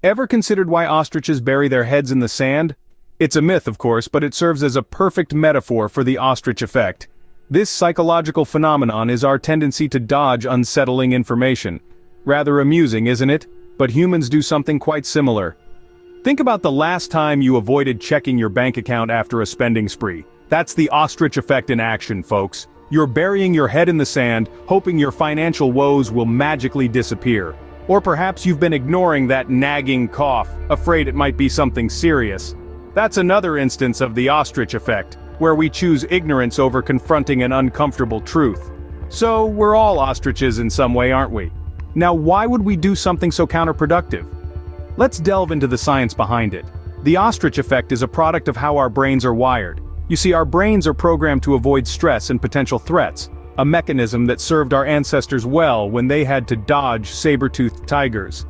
Ever considered why ostriches bury their heads in the sand? It's a myth, of course, but it serves as a perfect metaphor for the ostrich effect. This psychological phenomenon is our tendency to dodge unsettling information. Rather amusing, isn't it? But humans do something quite similar. Think about the last time you avoided checking your bank account after a spending spree. That's the ostrich effect in action, folks. You're burying your head in the sand, hoping your financial woes will magically disappear. Or perhaps you've been ignoring that nagging cough, afraid it might be something serious. That's another instance of the ostrich effect, where we choose ignorance over confronting an uncomfortable truth. So, we're all ostriches in some way, aren't we? Now, why would we do something so counterproductive? Let's delve into the science behind it. The ostrich effect is a product of how our brains are wired. You see, our brains are programmed to avoid stress and potential threats, a mechanism that served our ancestors well when they had to dodge saber-toothed tigers.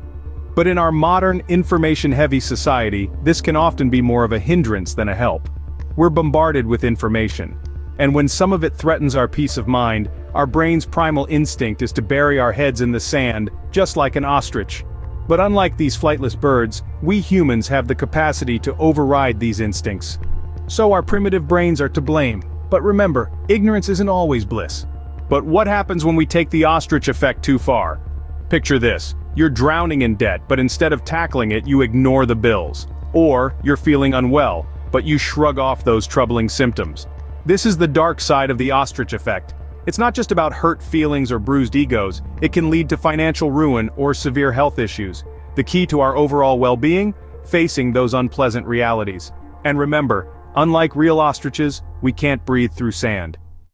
But in our modern, information-heavy society, this can often be more of a hindrance than a help. We're bombarded with information. And when some of it threatens our peace of mind, our brain's primal instinct is to bury our heads in the sand, just like an ostrich. But unlike these flightless birds, we humans have the capacity to override these instincts. So our primitive brains are to blame. But remember, ignorance isn't always bliss. But what happens when we take the ostrich effect too far? Picture this. You're drowning in debt, but instead of tackling it, you ignore the bills. Or, you're feeling unwell, but you shrug off those troubling symptoms. This is the dark side of the ostrich effect. It's not just about hurt feelings or bruised egos, it can lead to financial ruin or severe health issues. The key to our overall well-being? Facing those unpleasant realities. And remember, unlike real ostriches, we can't breathe through sand.